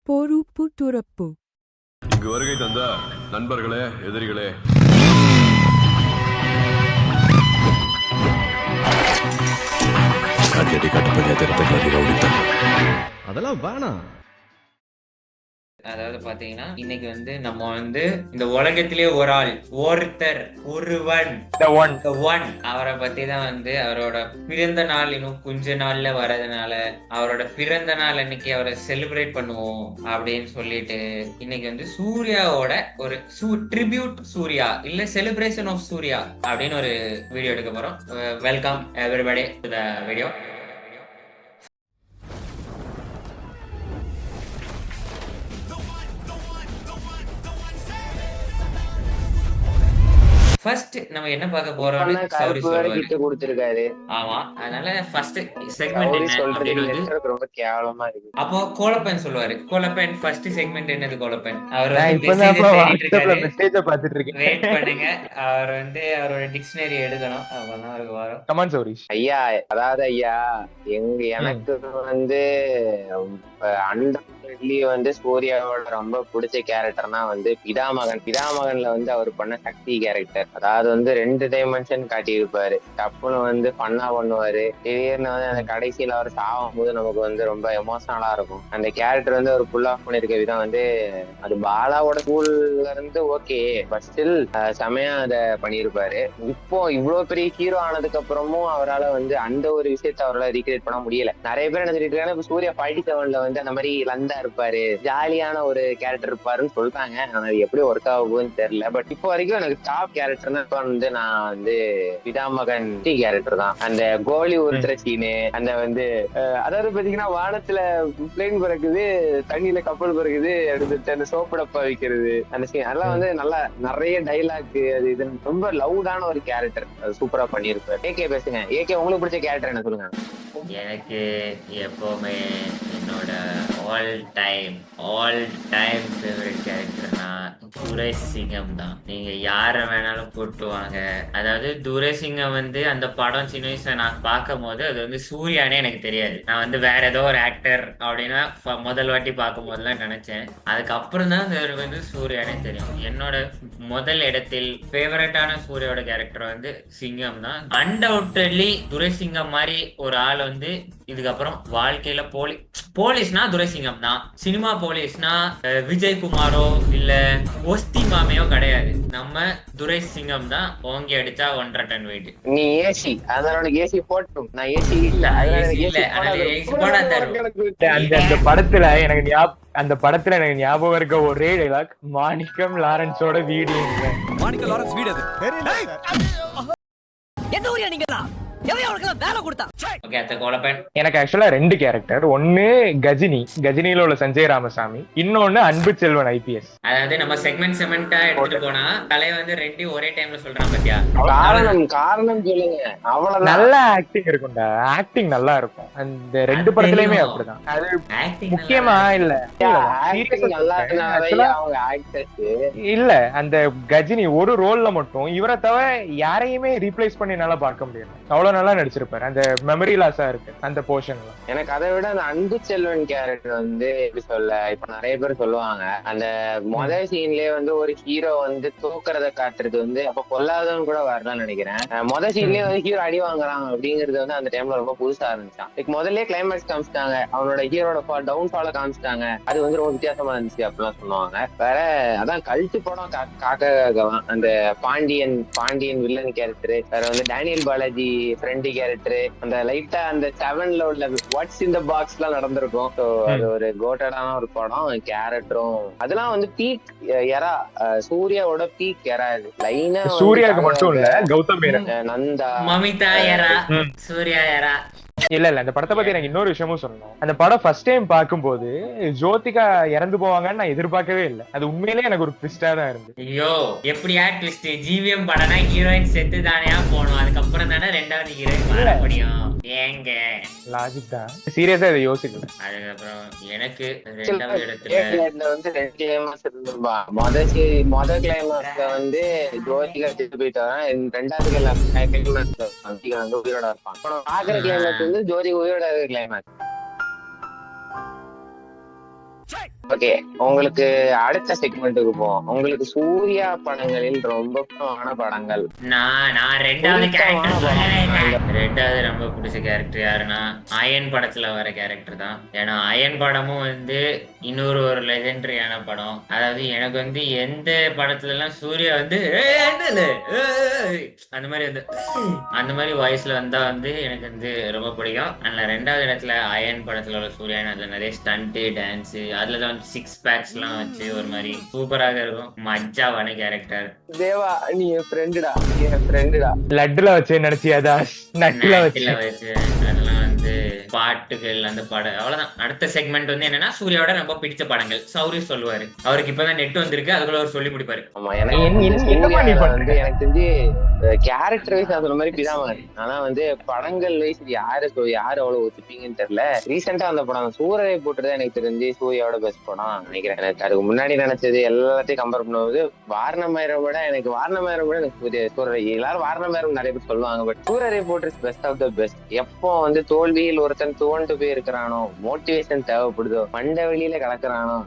பொறுப்பு துறப்பு. இங்கு வருகை தந்த நண்பர்களே, எதிரிகளே, அதெல்லாம் வேணாம். அதாவது பாத்தீங்கன்னா இன்னைக்கு நம்ம இந்த உலகத்திலே ஒரு ஆள், ஒருத்தர், ஒருவன், அவரை பத்தி தான் அவரோட பிறந்த நாள் இன்னும் கொஞ்ச நாள்ல வர்றதுனால அவரோட பிறந்த நாள் அன்னைக்கு அவரை செலிப்ரேட் பண்ணுவோம் அப்படின்னு சொல்லிட்டு இன்னைக்கு சூர்யாவோட ஒரு ட்ரிபியூட் சூர்யா இல்ல செலிப்ரேஷன் ஆஃப் சூர்யா அப்படின்னு ஒரு வீடியோ எடுக்க போறோம். Welcome everybody to the video. First நம்ம என்ன பார்க்க போறோம்னு சௌரி கொடுத்திருக்காரு. ஆமா, அதனால ஃபர்ஸ்ட் செக்மெண்ட் என்ன ரொம்ப கேவலமா இருக்கு. அப்போ கோலப்பன் சொல்லுவாரு. கோலப்பன் ஃபர்ஸ்ட் செக்மெண்ட் என்னது? கோலப்பன் அவர் மெசேஜ் பார்த்துட்டு இருக்கேன். வெயிட் பண்ணுங்க. அவர் அவரோட டிக்ஷனரி எடுக்கணும். அப்பதான் அவருக்கு வரும். கமான் சௌரிஷ் ஐயா. அதாவது ஐயா, எனக்கு சூர்யாவோட ரொம்ப பிடிச்ச கேரக்டர்னா பிதாமகன்ல அவர் பண்ண சக்தி கேரக்டர். அதாவது 2 டைமென்ஷன் காட்டியிருப்பாரு. டப்புன்னு பண்ணா பண்ணுவாரு. திடீர்னு அந்த கடைசியில அவர் சாகும் போது நமக்கு ரொம்ப எமோஷனலா இருக்கும். அந்த கேரக்டர் அவர் புல் ஆஃப் பண்ணிருக்க விதம் அது பாலாவோட ஸ்கூல்ல இருந்து ஓகே, பட் ஸ்டில் செமையா அதை பண்ணியிருப்பாரு. இப்போ இவ்வளவு பெரிய ஹீரோ ஆனதுக்கு அப்புறமும் அவரால் அந்த ஒரு விஷயத்த அவரால் ரீக்ரியேட் பண்ண முடியல. நிறைய பேர் என்ன சொல்லிட்டு இருக்காங்க, சூர்யா 57ல அந்த மாதிரி லந்தா இருப்பாரு, ஜாலியான ஒரு கேரக்டர் இருப்பாருன்னு சொல்றாங்க. ஆனா அது எப்படி ஒர்க் ஆகுதுன்னு தெரியல. பட் இப்போ வரைக்கும் எனக்கு டாப் கேரக்டர்னா நான் பிதாமகன் கேரக்டர் தான். அந்த கோலி உருத்துற சீனு, அந்த அதாவது பாத்தீங்கன்னா வானத்துல பிளேன் பறக்குது, தண்ணியில கப்பல் பறக்குது, எடுத்துட்டு அந்த சோப்பு டப்பா வைக்கிறது, அந்த சீன் அதெல்லாம் நல்லா நிறைய டைலாக், அது இது ரொம்ப லவுடான ஒரு கேரக்டர். அது சூப்பரா பண்ணிருப்பாரு. ஏகே பேசுங்க. ஏகே உங்களுக்கு பிடிச்ச கேரக்டர் என்ன சொல்லுங்க? எனக்கு எப்பவுமே என்னோட ஆல் டைம் ஃபேவரட் கேரக்டர்னா துரைசிங்கம் தான். நீங்க யார வேணாலும் போட்டு வாங்க. அதாவது துரைசிங்கம் அந்த படம் சின்ன வயசுல நான் பார்க்கும் போது அது சூர்யானே எனக்கு தெரியாது. நான் வேற ஏதோ ஒரு ஆக்டர் அப்படின்னா முதல் வாட்டி பார்க்கும் போதுலாம் நினைச்சேன். அதுக்கப்புறம் தான் சூர்யானே தெரியும். என்னோட முதல் இடத்தில் ஃபேவரட்டான சூர்யாவோட கேரக்டர் சிங்கம் தான். அன்டவுட்டட்லி துரைசிங்கம் மாதிரி ஒரு ஆள் இதுக்கப்புறம் வாழ்க்கையில போலீஸ்னா துரைசிங்கம் தான். சினிமா போலீஸ்னா விஜய் குமாரோ இல்ல ஒஸ்தி மாமையோ கிடையாது. நம்ம துரைசிங்கம் தான். ஓங்கி அடிச்சா 1.5 டன் வெயிட். நீ ஏசி, அதனால ஏசி போட்டும். நான் ஏசி இல்ல, அந்த படத்துல எனக்கு ஞாபகம் இருக்க ஒரே டைலாக், மாணிக்கம் லாரன்ஸோட வீடு. மாணிக்கம் லாரன்ஸ் வீடு அது. என்ன ஊரியா நீங்க தான்? வேலை கொடுத்தா? எனக்கு ஆக்சுவலா 2 கேரக்டர். ஒன்னு கஜினியில உள்ள சஞ்சய் ராமசாமி, இன்னொன்னு அன்பு செல்வன் ஐபிஎஸ். அதாவது நம்ம செக்மெண்டா எடுத்துட்டு போனா தலை 2 ஒரே டைம்ல சொல்றான் பாத்தியா? காரணம் சொல்லுங்க. அவ்வளவு நல்ல ஆக்டிங் இருக்கும்டா. ஆக்டிங் நல்லா இருக்கும் அந்த 2 படத்துலயுமே. அப்படிதான். அது முக்கியமா இல்ல இல்ல அந்த கஜினி ஒரு ரோல்ல மட்டும் இவரை தவிர யாரையுமே ரீப்ளேஸ் பண்ணி நல்லா பார்க்க முடியாது. அவ்வளவு நல்லா நடிச்சிருப்பாரு. அந்த மெமரி லாஸா இருக்கு அந்த போர்ஷன்ல. எனக்கு அதை விட அந்த அன்பு செல்வன் கேரக்டர் எப்படி சொல்ல, இப்ப நிறைய பேர் சொல்லுவாங்க அந்த முதல் சீன்லயே ஒரு ஹீரோ தூக்குறத காட்டுறது அப்ப பொல்லாதவன் கூட வரலாம்னு நினைக்கிறேன். முதல் சீன்லயே ஹீரோ அடி வாங்குறான் அப்படிங்கிறது அந்த டைம்ல ரொம்ப புதுசா இருந்துச்சான். முதல்ல கிளைமேக்ஸ் காமிச்சிட்டாங்க, அவனோட ஹீரோட டவுன் ஃபால காமிச்சிட்டாங்க. அது ரொம்ப வித்தியாசமா இருந்துச்சு அப்படிலாம் சொல்லுவாங்க. வேற அதான் கல்ட்டு படம் காக்கலாம். அந்த பாண்டியன் வில்லன் கேரக்டர், வேற டேனியல் பாலாஜி ஃப்ரெண்ட் கேரக்டர், அந்த லைட்டா அந்த 7ல உள்ள வாட்ஸ் இந்த பாக்ஸ் எல்லாம் நடந்திருக்கும். அது ஒரு கோட்டடான ஒரு படம். கேரக்டரும் அதெல்லாம் பீக் எரா, சூர்யாவோட பீக் எரா. இது லைனா சூர்யாவுக்கு மட்டும் இல்ல, கௌதம் மேனன், நந்தா, மமிதா எரா, சூர்யா எரா. இல்ல அந்த படத்தை பத்தி எனக்கு இன்னொரு விஷயமும் சொல்லணும். அந்த படம் ஃபர்ஸ்ட் டைம் பார்க்கும்போது ஜோதிகா இறந்து போவாங்கன்னு நான் எதிர்பார்க்கவே இல்லை. அது உண்மையிலேயே எனக்கு ஒரு ட்விஸ்டா தான் இருந்து. ஐயோ எப்படியா ட்விஸ்ட்? ஜிவிஎம் படம்னா ஹீரோயின் செத்து தானே போகணும், அதுக்கப்புறம் தானே 2வது ஹீரோயின் வர முடியும். ஏங்க லாஜிக் தான். சீரியஸா இதை யோசிக்கல. அதுக்கப்புறம் எனக்கு 2வது இடத்துல மொத கிளைமாக்ஸ்ல ஜோதிகா செத்து போயிட்டு வரேன். 2வது கிளைமாக்ஸ் உயிரோட இருப்பான். ஆகிற கிளைமாக்ஸ் ஜோதி உயிரோட கிளைமாக்ஸ். ஓகே, உங்களுக்கு அடுத்த செக்மெண்ட்டுக்கு போவோம். உங்களுக்கு சூர்யா படங்களில் ரொம்ப பிடிச்சமான படங்கள். நான் ரெண்டாவது ரொம்ப பிடிச்ச கேரக்டர் யாருன்னா அயன் படத்துல வர கேரக்டர் தான். ஏன்னா அயன் படமும் வந்து இன்னொரு ஒரு லெஜெண்டரியான படம். அதாவது எனக்கு வந்து எந்த படத்துல எல்லாம் சூர்யா வந்து அந்த மாதிரி வாய்ஸ்ல வந்தா வந்து எனக்கு வந்து ரொம்ப பிடிக்கும். அதுல ரெண்டாவது இடத்துல அயன் படத்துல உள்ள சூர்யா. அதுல நிறைய ஸ்டண்ட் டான்ஸ், அதுலதான் வந்து 6 packs எல்லாம் வச்சு ஒரு மாதிரி சூப்பராக இருக்கும். மஜாவான கேரக்டர். தேவா, நீ என் ஃப்ரெண்டுடா. லட்டுல வச்சு நினைச்சியாதா? நட்டுல வச்சு அதெல்லாம் வந்து பாட்டுகள் அந்த படம் அவ்வளவுதான். அடுத்த செக்மெண்ட் வந்து என்னன்னா சூர்யாவோட ரொம்ப பிடிச்ச படங்கள். சௌரி சொல்லுவாரு. அவருக்கு இப்பதான் நெட் வந்திருக்கு, அதுக்குள்ள அவர் சொல்லி முடிப்பாரு. ஆமா, எனக்கு தெரிஞ்சு கேரக்டர் வைஸ் நான் சொன்ன மாதிரி பிதாமகன். ஆனா வந்து படங்கள் வைஸ் யாரு அவ்வளவு ஒத்துப்பீங்கன்னு தெரியல. ரீசெண்டா அந்த படம் சூரரை போட்டுதான் எனக்கு தெரிஞ்சு சூர்யாவோட பெஸ்ட் படம் நினைக்கிறேன். எனக்கு அதுக்கு முன்னாடி நினைச்சது எல்லாத்தையும் கம்பேர் பண்ணும்போது வாரணமாயிரம் விட எனக்கு சூரரை. எல்லாரும் வாரணமாயிரம் நிறைய பேர் சொல்லுவாங்க, பட் சூரரை போட்டு பெஸ்ட் ஆஃப் த பெஸ்ட். எப்போ வந்து தோல்வியில் ஒருத்தன் துவண்டு போய் இருக்கிறானோ, மோட்டிவேஷன் தேவைப்படுதோ, மண்ட வெளியில கலக்குறானோ,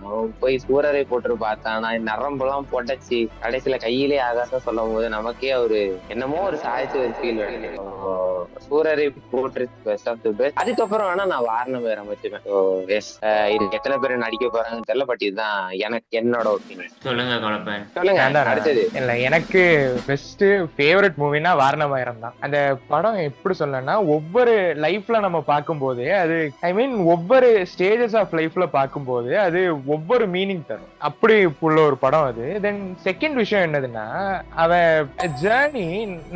போய் சூரரை போட்டு பார்த்தானா நரம்பெல்லாம் பொட்டச்சு கடைசியில கையிலே ஆகாசம் சொல்லும் போது நமக்கே ஒரு என்னமோ ஒரு சாதிச்ச ஒரு ஃபீல் கிடைக்கும். சூரரை போட்டு பெஸ்ட் ஆஃப் த பெஸ்ட். அதுக்கப்புறம் வேணா நான் வாரணமாயிரம் வச்சுப்பேன். இது எத்தனை பேர் நடிக்க போறாங்கன்னு தெரியல, பட் இதுதான் என்னோட ஒப்பீனியன். சொல்லுங்க அடுத்தது. இல்ல, எனக்கு பெஸ்ட் ஃபேவரட் மூவினா வாரணமாயிரம் தான். அந்த படம் எப்படி சொல்லனா, ஒவ்வொரு லைஃப்ல நம்ம பார்க்கும்போது அது ஒவ்வொரு ஸ்டேஜஸ் ஆஃப் லைஃப்ல பார்க்கும்போது அது ஒவ்வொரு மீனிங் தரும். அப்படி உள்ள ஒரு படம் அது. தென் செகண்ட் விஷயம் என்னதுன்னா, அவன் ஜேர்னி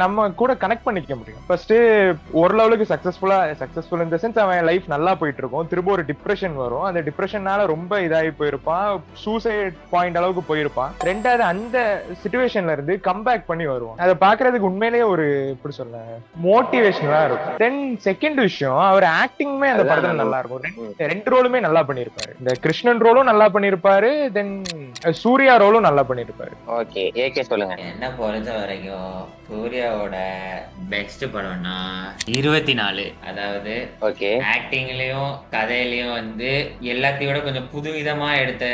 நம்ம கூட கனெக்ட் பண்ணிக்க முடியும். ஃபர்ஸ்ட் ஒரு லெவலுக்கு சக்சஸ்ஃபுல் இந்த சென்ஸ் அவன் லைஃப் நல்லா போயிட்டு இருக்கும். திரும்ப ஒரு டிப்ரெஷன் வரும். அந்த டிப்ரெஷனால ரொம்ப இதாகி போயிருப்பான், சூசைட் பாயிண்ட் அளவுக்கு போயிருப்பான். ரெண்டாவது அந்த சிச்சுவேஷன்ல இருந்து கம்பேக் பண்ணி வருவான். அதை பாக்குறதுக்கு உண்மையிலேயே ஒரு எப்படி சொல்ல மோட்டிவேஷனலா இருக்கும். தென் செகண்ட் விஷயம், அவர் ஆக்டிங்குமே அந்த படத்துல நல்லா இருக்கும். ரெண்டு ரோலுமே நல்லா பண்ணிருப்பாரு. இந்த கிருஷ்ணன் ரோலும் நல்லா பண்ணிருப்பாரு, தென் சூர்யா ரோலும் நல்லா பண்ணிருப்பாரு. ஓகே, ஏகே சொல்லுங்க. என்ன பொறுத்த வரைக்கும் சூர்யாவோட பெஸ்ட் படம்னா 24. அதாவது ஆக்டிங்லயும் கதையிலயும் வந்து எல்லாத்தையோட கொஞ்சம் புதுவிதமா எடுத்த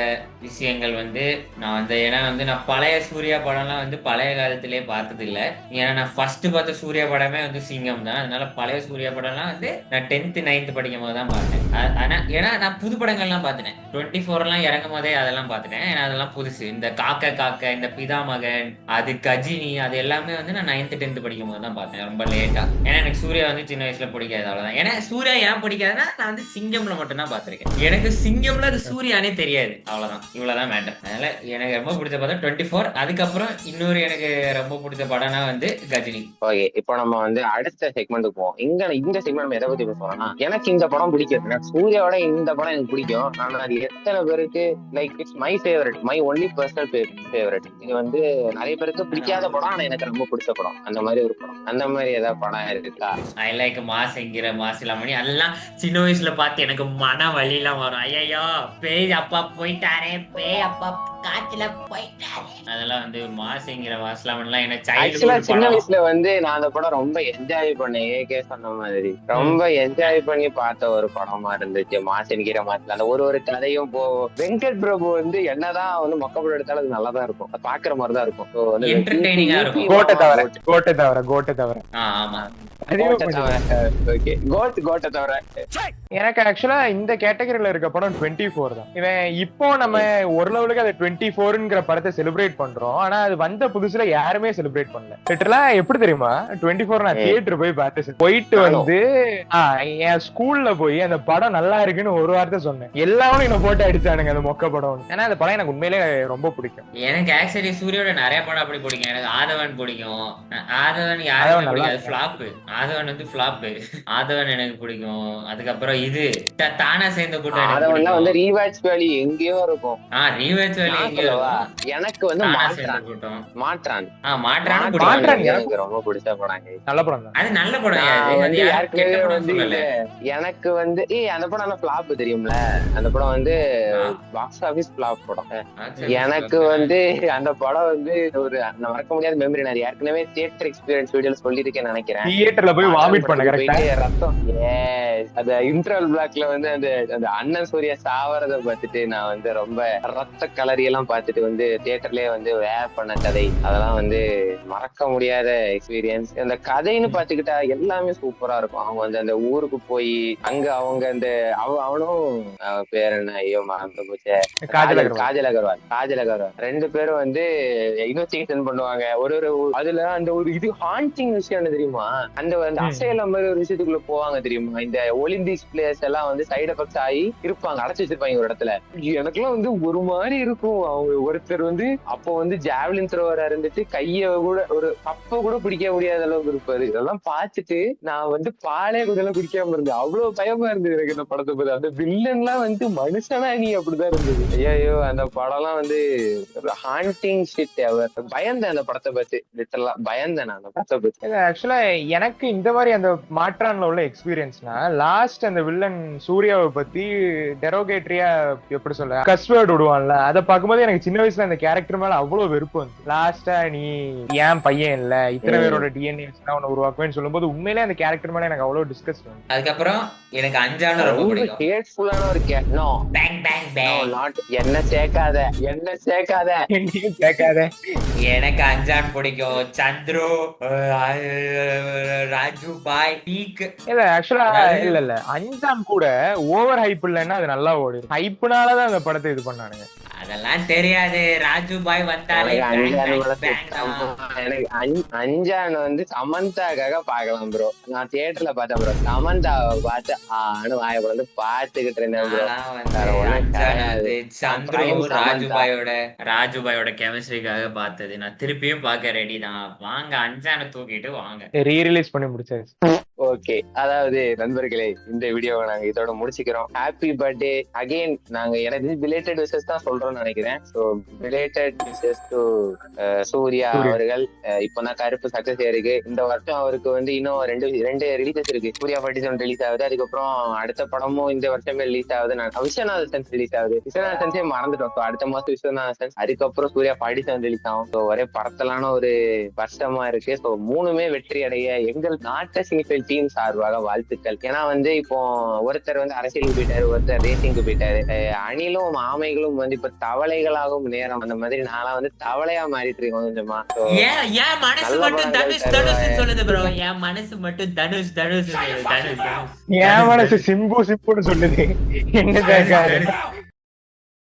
விஷயங்கள் வந்து நான் வந்து ஏன்னா வந்து நான் பழைய சூர்யா படம்லாம் வந்து பழைய காலத்திலேயே பார்த்தது இல்லை. ஏன்னா நான் ஃபர்ஸ்ட் பார்த்த சூர்யா படமே வந்து சிங்கம் தான். அதனால பழைய சூர்யா படம்லாம் வந்து நான் 10th 9th படிக்கும் போது தான் பார்த்தேன். ஆனா ஏன்னா நான் புது படங்கள்லாம் பார்த்துட்டேன். 24 எல்லாம் இறங்கும் போதே அதெல்லாம் பார்த்துட்டேன். ஏன்னா அதெல்லாம் புதுசு. இந்த காக்க இந்த பிதாமகன், அது கஜினி, அது எல்லாமே வந்து நான் 9th 10th படிக்கும் போது தான் பார்த்தேன், ரொம்ப லேட்டா. ஏன்னா எனக்கு சூர்யா வந்து சின்ன வயசுல பிடிக்காது, அவ்வளவுதான். ஏன்னா சூர்யா ஏன் பிடிக்காதுன்னா நான் வந்து சிங்கம்ல மட்டும் தான் பார்த்திருக்கேன். எனக்கு சிங்கம்ல அது சூர்யானே தெரியாது, அவ்வளவுதான். இவ்வளவுதான் மேட்டர். அதனால எனக்கு ரொம்ப பிடிச்ச படம் 24. அதுக்கப்புறம் இன்னொரு எனக்கு ரொம்ப பிடிச்ச படம்னா வந்து கஜினி. ஓகே, இப்போ நம்ம வந்து அடுத்த செக்மெண்ட்டுக்கு போவோம். இந்த செக்மெண்ட் எதை பத்தி பேசுறோம்னா, எனக்கு இந்த படம் பிடிக்கும், எனக்கு சூர்யாவோட இந்த படம் எனக்கு பிடிக்கும். ஆனா அது எத்தனை பேருக்கு like it's my favourite, my only personal favourite. இது வந்து நிறைய பேருக்கு பிடிக்காத படம், ஆனா எனக்கு ரொம்ப பிடிச்ச படம். அந்த மாதிரி ஒரு படம், அந்த மாதிரி ஏதாவது படம் இருக்கா? ஐ லைக் மாசுங்கிற மாசிலாமணி. அதெல்லாம் சின்ன வயசுல பார்த்து எனக்கு மன வலிலாம் வரும். ஐயோ பேய் அப்பா போயிட்டாரே, பேய் அப்பா காத்துல போயிட்டாரே. அதெல்லாம் வந்து மாசுங்கிற மாசிலாமணிலாம் எனக்கு சின்ன வயசுல வந்து நான் அந்த படம் ரொம்ப என்ஜாய் பண்ணேன். ஏகே சொன்ன மாதிரி ரொம்ப என்ஜாய் பண்ணி பார்த்த ஒரு படமா இருந்துச்சு மாசுங்கிற மாசில. அந்த ஒரு கதையும் வெங்கட் பிரபு வந்து என்னதான் வந்து மொக்க படம் எடுத்தாலும் அது நல்லாதான் இருக்கும், பாக்குற மாதிரிதான் இருக்கும். என்டர்டெய்னிங்கா இருக்கும். கோட்டை தவிர ஆமா, எனக்கு ஆக்சுவலா இந்த கேட்டகரியில இருக்க படம் 24 தான். இவன் இப்போ நம்ம ஒரு லெவலுக்கு அதை 24ங்கிற படத்தை செலிப்ரேட் பண்றோம். ஆனா அது வந்த புதுசுல யாருமே செலிப்ரேட் பண்ணல. லிட்டரலா எப்படி தெரியுமா, 24 நான் தியேட்டர் போய் பார்த்தேன். போயிட்டு வந்து என் ஸ்கூல்ல போய் அந்த படம் நல்லா இருக்குன்னு ஒரு வார்த்தை சொன்னேன். எல்லாரும் என்ன போட்டு அடிச்சானுங்க அந்த மொக்க படம். ஏன்னா அந்த படம் எனக்கு உண்மையிலே ரொம்ப பிடிக்கும். எனக்கு ஆக்சுவலி சூர்யாவோட நிறைய படம் அப்படி பிடிக்கும். எனக்கு ஆதவன் பிடிக்கும். ஆதவன் யாரும் பிடிக்காது, ஃபிளாப். ஆதவன் வந்து ஃபிளாப். ஆதவன் எனக்கு பிடிக்கும். அதுக்கப்புறம் இது தானா சேர்ந்த கூட்டம் ஆதவன்லாம் வந்து ரீவாட்ச் வேல்யூ எங்கேயோ இருக்கும். ரீவாட்ச் வேல்யூ எங்கேயோ. எனக்கு வந்து மாற்றான் எனக்கு ரொம்ப பிடிச்ச படம். நல்ல படம் தான், அது நல்ல படம். எனக்கு வந்து அந்த படம் ஃபிளாப் தெரியும்ல, அந்த படம் வந்து பாக்ஸ் ஆபீஸ் ஃபிளாப் படம். எனக்கு வந்து அந்த படம் வந்து ஒரு மறக்க முடியாத மெமரி. நான் ஏற்கனவே ஏற்கனவே தியேட்டர் எக்ஸ்பீரியன்ஸ் வீடியோல சொல்லியிருக்கேன்னு நினைக்கிறேன். தியேட்டர்ல போய் வாமிட் பண்ண கரெக்டா போயிட்டு ரத்தம் அந்த இன்டர்வல் பிளாக்ல வந்து அந்த அண்ணன் சூர்யா சாவறத பார்த்துட்டு நான் வந்து ரொம்ப ரத்த கலரி எல்லாம் பார்த்துட்டு வந்து தியேட்டர்லயே வந்து பண்ண கதை அதெல்லாம் வந்து மறக்க முடியாத எக்ஸ்பீரியன்ஸ். அந்த கதைன்னு பாத்துக்கிட்டா எல்லாமே சூப்பரா இருக்கும். அவங்க வந்து அந்த ஊருக்கு போய் அங்க அவங்க அந்த அவனும் பேர் என்ன ஐயோ மறந்து போச்சு, காஜல் அகர்வால் ரெண்டு பேரும் வந்து இன்வெஸ்டிகேஷன் பண்ணுவாங்க. ஒரு அதுல அந்த ஒரு இது ஹாண்டிங் விஷயம் என்ன தெரியுமா, அந்த அசைலம் மாதிரி ஒரு விஷயத்துக்குள்ள போவாங்க தெரியுமா. இந்த ஒலிம்பிக்ஸ் பிளேயர்ஸ் எல்லாம் வந்து சைடு எஃபெக்ட்ஸ் ஆகி இருப்பாங்க, அடைச்சு வச்சிருப்பாங்க ஒரு இடத்துல. எனக்குலாம் வந்து ஒரு மாதிரி இருக்கும். அவங்க ஒருத்தர் வந்து அப்போ வந்து ஜாவ்லின் த்ரோவரா இருந்துட்டு கைய கூட ஒரு கப்ப கூட பிடிக்க முடியாத அளவுக்கு இருப்பாரு. இதெல்லாம் பார்த்துட்டு நான் வந்து பாலே கூட குடிக்காம இருந்தேன். அவ்வளவு பயமா இருந்தது எனக்கு இந்த படத்தை போது. அந்த வில்லன் எல்லாம் வந்து மனுஷனா நீ அப்படிதான் இருந்தது. ஐயோ அந்த படம் எல்லாம் வந்து ஹாண்டிங் ஷிட் எவர். பயந்தேன் அந்த படத்தை பத்தி, லிட்டரலா பயந்தேன் நான் அந்த படத்தை பத்தி. ஆக்சுவலா எனக்கு இந்த மாதிரி அந்த மாற்றான்ல உள்ள எக்ஸ்பீரியன்ஸ்னா லாஸ்ட் அந்த வில்லன் சூர்யாவை பத்தி டெரோகேட்டரியா எப்படி சொல்ல கஸ்வேர்டு விடுவான்ல, அதை பார்க்கும்போது எனக்கு சின்ன வயசுல அந்த கேரக்டர் மேல அவ்வளவு வெறுப்பு வந்து. லாஸ்டா நீ ஏன் பையன் இல்ல இத்தனை பேரோட டிஎன்ஏ உன்னை உருவாக்குவேன்னு சொல்லும்போது உண்மையிலே அந்த கேரக்டர் மேல எனக்கு அவ்வளவு டிஸ்கஸ் பண்ணும். அதுக்கப்புறம் எனக்கு அஞ்சான ரொம்ப பிடிக்கும். ஹேட்ஃபுல்லான ஒரு என்ன சேர்க்காத எனக்கு அஞ்சான் பிடிக்கும். சந்துரு, ராஜு பாய், பீக். இல்ல ஆக்சுவலா இல்ல அஞ்சான் கூட ஓவர் ஹைப் இல்லைன்னா அது நல்லா ஓடிடும். ஹைப்னாலதான் அந்த படத்தை இது பண்ணானுங்க. அதெல்லாம் தெரியாது. ராஜு பாய் வந்தாலே எனக்கு அஞ்சான் வந்து சமந்தாக்காக பாக்கலாம் ப்ரோ. நான் தியேட்டர்ல பார்த்தேன் ப்ரோ. சமந்தாவை பார்த்து வாயப்பட பாத்துக்கிட்டு இருந்தேன் ப்ரோ. சந்துரு ராஜுபாயோட கெமிஸ்ட்ரிக்காக பார்த்தது. நான் திருப்பியும் பார்க்க ரெடி தான். வாங்க அஞ்சான தூக்கிட்டு வாங்க. ரீ ரிலீஸ் பண்ணி முடிச்சாச்சு. ஓகே, அதாவது நண்பர்களே இந்த வீடியோவை நாங்க இதோட முடிச்சுக்கிறோம். Happy birthday again. நாங்க எனக்கு பிலேட்டட் விஷஸ் தான் சொல்றோம்னு நினைக்கிறேன். So belated wishes to Surya அவர்கள். இப்பதான் கருப்பு சக்சஸ் இருக்கு. இந்த வருஷம் அவருக்கு வந்து இன்னும் ரெண்டு ரிலீசஸ் இருக்கு. சூர்யா 47 ரிலீஸ் ஆகுது. அதுக்கப்புறம் அடுத்த படமும் இந்த வருஷமே ரிலீஸ் ஆகுது. விஸ்வநாத சென்ஸ் ரிலீஸ் ஆகுது. விஸ்வநாத சென்ஸே மறந்துட்டோம். ஸோ அடுத்த மாசம் விஸ்வநாத சென்ஸ், அதுக்கப்புறம் சூர்யா 47 ரிலீஸ் ஆகும். ஸோ ஒரே படத்தலான ஒரு வருஷமா இருக்கு. ஸோ மூணுமே வெற்றி அடைய எங்கள் நாட்டை சினிஃபைல் டீம் சார்பாக வாழ்த்துக்கள். ஏன்னா வந்து இப்போ ஒருத்தர் வந்து அரசியலுக்கு போயிட்டாரு, ஒருத்தர் ரேசிங்க்கு போயிட்டாரு. அணிலும் ஆமைகளும் வந்து இப்ப தவளைகளாகும் நேரம். அந்த மாதிரி நான்லாம் வந்து தவளையா மாறிட்டு இருக்கோம் கொஞ்சமா. என் மனசு மட்டும் தனுஷ் சொல்லுது ப்ரோ. என் மனசு மட்டும் தனுஷ். என் மனசு சிம்புன்னு சொல்லுது.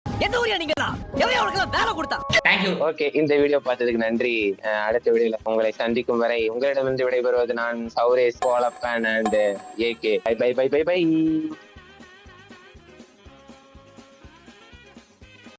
எந்த ஊரியா நீங்களா? எவையா உனக்கு வேலை கொடுத்தா? ஓகே, இந்த வீடியோ பார்த்ததுக்கு நன்றி. அடுத்த வீடியோல உங்களை சந்திக்கும் வரை உங்களிடமிருந்து விடைபெறுவது நான் Souresh Kolappan and AK. Bye bye bye bye by.